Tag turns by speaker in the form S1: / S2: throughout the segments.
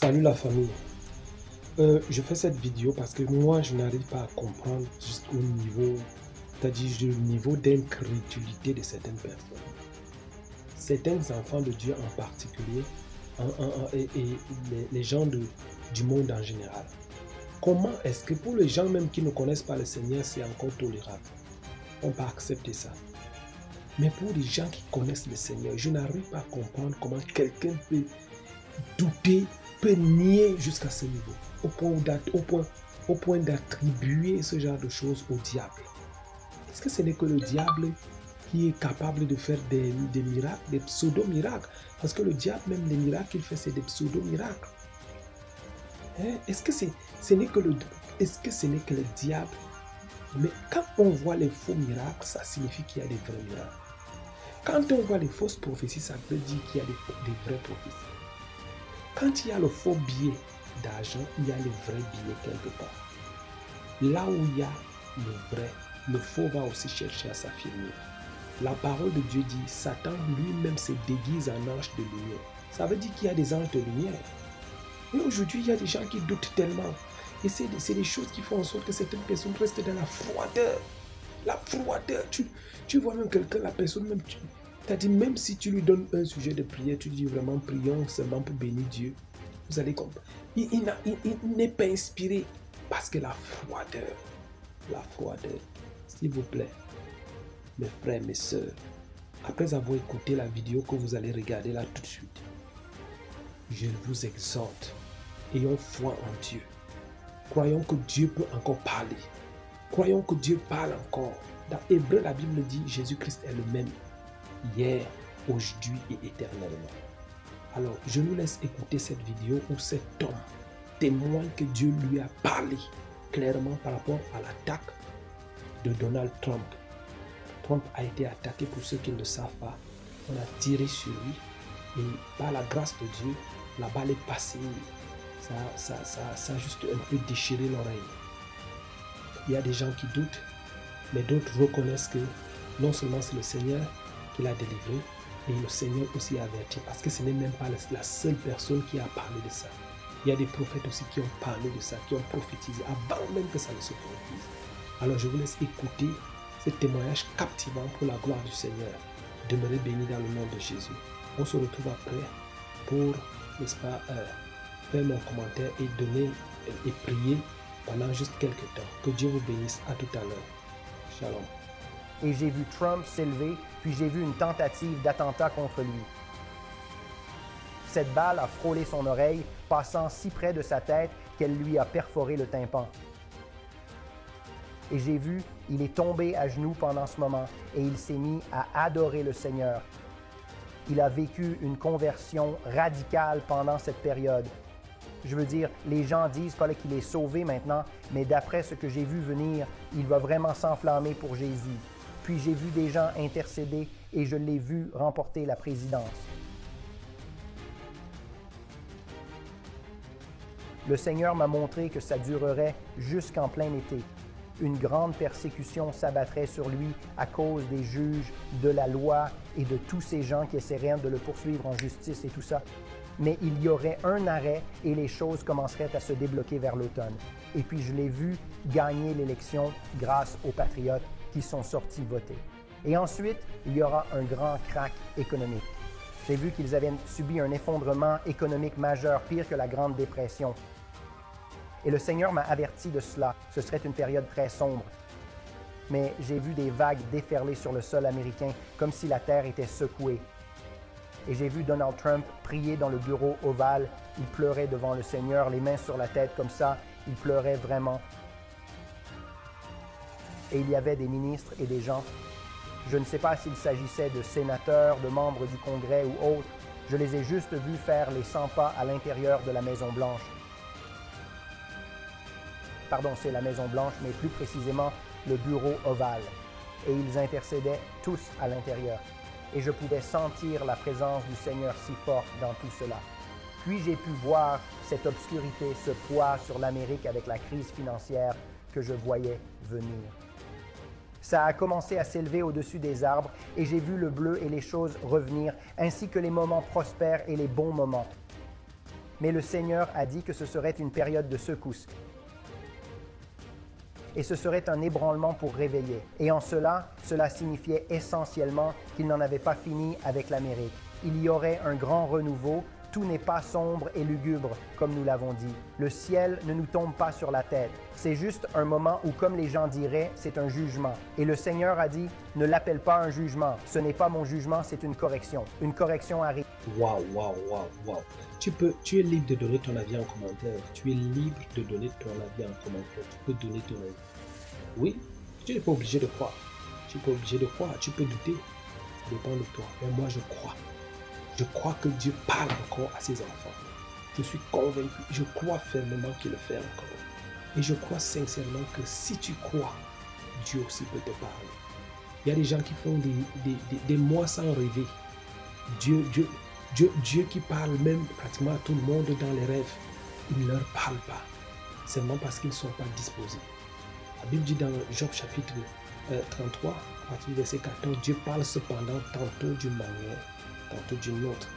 S1: Salut la famille. Je fais cette vidéo parce que moi, je n'arrive pas à comprendre juste au niveau, c'est-à-dire le niveau d'incrédulité de certaines personnes. Certains enfants de Dieu en particulier, et les gens du monde en général. Comment est-ce que pour les gens même qui ne connaissent pas le Seigneur, c'est encore tolérable? On peut accepter ça. Mais pour les gens qui connaissent le Seigneur, je n'arrive pas à comprendre comment quelqu'un peut douter, peut nier jusqu'à ce niveau, au point d'attribuer ce genre de choses au diable. Est-ce que ce n'est que le diable qui est capable de faire des miracles, des pseudo-miracles? Parce que le diable, même les miracles qu'il fait, c'est des pseudo-miracles. Hein? Est-ce que ce n'est que le diable? Mais quand on voit les faux miracles, ça signifie qu'il y a des vrais miracles. Quand on voit les fausses prophéties, ça veut dire qu'il y a des vraies prophéties. Quand il y a le faux billet d'argent, il y a le vrai billet quelque part. Là où il y a le vrai, le faux va aussi chercher à s'affirmer. La parole de Dieu dit, Satan lui-même se déguise en ange de lumière. Ça veut dire qu'il y a des anges de lumière. Mais aujourd'hui, il y a des gens qui doutent tellement. Et c'est des choses qui font en sorte que certaines personnes restent dans la froideur. La froideur. Tu vois même quelqu'un, la personne même, c'est-à-dire même si tu lui donnes un sujet de prière, tu dis vraiment prions seulement pour bénir Dieu. Vous allez comprendre. Il n'est pas inspiré parce que la froideur, s'il vous plaît, mes frères, mes sœurs, après avoir écouté la vidéo que vous allez regarder là tout de suite, je vous exhorte, ayons foi en Dieu. Croyons que Dieu peut encore parler. Croyons que Dieu parle encore. Dans Hébreu, la Bible dit Jésus-Christ est le même, hier, aujourd'hui et éternellement. Alors, je nous laisse écouter cette vidéo où cet homme témoigne que Dieu lui a parlé clairement par rapport à l'attaque de Donald Trump. Trump a été attaqué, pour ceux qui ne le savent pas. On a tiré sur lui et par la grâce de Dieu, la balle est passée. Ça a juste un peu déchiré l'oreille. Il y a des gens qui doutent, mais d'autres reconnaissent que non seulement c'est le Seigneur qui l'a délivré, mais le Seigneur aussi a averti, parce que ce n'est même pas la seule personne qui a parlé de ça. Il y a des prophètes aussi qui ont parlé de ça, qui ont prophétisé avant même que ça ne se produise. Alors je vous laisse écouter ce témoignage captivant pour la gloire du Seigneur. Demeurez bénis dans le nom de Jésus. On se retrouve après pour, n'est-ce pas, faire mon commentaire et donner et prier pendant juste quelques temps. Que Dieu vous bénisse. À tout à l'heure. Shalom.
S2: Et j'ai vu Trump s'élever, puis j'ai vu une tentative d'attentat contre lui. Cette balle a frôlé son oreille, passant si près de sa tête qu'elle lui a perforé le tympan. Et j'ai vu, il est tombé à genoux pendant ce moment et il s'est mis à adorer le Seigneur. Il a vécu une conversion radicale pendant cette période. Je veux dire, les gens disent qu'il est sauvé maintenant, mais d'après ce que j'ai vu venir, il va vraiment s'enflammer pour Jésus. Puis j'ai vu des gens intercéder et je l'ai vu remporter la présidence. Le Seigneur m'a montré que ça durerait jusqu'en plein été. Une grande persécution s'abattrait sur lui à cause des juges, de la loi et de tous ces gens qui essaieraient de le poursuivre en justice et tout ça. Mais il y aurait un arrêt et les choses commenceraient à se débloquer vers l'automne. Et puis je l'ai vu gagner l'élection grâce aux patriotes qui sont sortis voter. Et ensuite, il y aura un grand crack économique. J'ai vu qu'ils avaient subi un effondrement économique majeur, pire que la Grande Dépression. Et le Seigneur m'a averti de cela. Ce serait une période très sombre. Mais j'ai vu des vagues déferler sur le sol américain comme si la terre était secouée. Et j'ai vu Donald Trump prier dans le bureau ovale. Il pleurait devant le Seigneur, les mains sur la tête comme ça. Il pleurait vraiment. Et il y avait des ministres et des gens. Je ne sais pas s'il s'agissait de sénateurs, de membres du Congrès ou autres. Je les ai juste vus faire les 100 pas à l'intérieur de la Maison-Blanche. Pardon, c'est la Maison-Blanche, mais plus précisément le bureau ovale. Et ils intercédaient tous à l'intérieur. Et je pouvais sentir la présence du Seigneur si forte dans tout cela. Puis j'ai pu voir cette obscurité, ce poids sur l'Amérique avec la crise financière que je voyais venir. Ça a commencé à s'élever au-dessus des arbres et j'ai vu le bleu et les choses revenir, ainsi que les moments prospères et les bons moments. Mais le Seigneur a dit que ce serait une période de secousse. Et ce serait un ébranlement pour réveiller. Et en cela, cela signifiait essentiellement qu'il n'en avait pas fini avec l'Amérique. Il y aurait un grand renouveau. Tout n'est pas sombre et lugubre, comme nous l'avons dit. Le ciel ne nous tombe pas sur la tête. C'est juste un moment où, comme les gens diraient, c'est un jugement. Et le Seigneur a dit, ne l'appelle pas un jugement. Ce n'est pas mon jugement, c'est une correction. Une correction arrive.
S1: Waouh, waouh, waouh, waouh. Tu es libre de donner ton avis en commentaire. Tu es libre de donner ton avis en commentaire. Tu peux donner ton avis. Oui, tu n'es pas obligé de croire. Tu n'es pas obligé de croire. Tu peux douter. Ça dépend de toi. Mais moi, je crois. Je crois que Dieu parle encore à ses enfants. Je suis convaincu, je crois fermement qu'il le fait encore. Et je crois sincèrement que si tu crois, Dieu aussi peut te parler. Il y a des gens qui font des mois sans rêver. Dieu qui parle même pratiquement à tout le monde dans les rêves, il ne leur parle pas. Seulement parce qu'ils ne sont pas disposés. La Bible dit dans Job chapitre 33, à partir du verset 14, Dieu parle cependant tantôt d'une manière, tantôt d'une autre.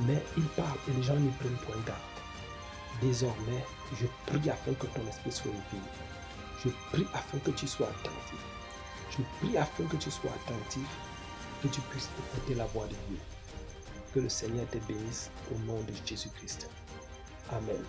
S1: Mais il parle et les gens n'y prennent point garde. Désormais, je prie afin que ton esprit soit éveillé. Je prie afin que tu sois attentif. Je prie afin que tu sois attentif, que tu puisses écouter la voix de Dieu. Que le Seigneur te bénisse au nom de Jésus-Christ. Amen.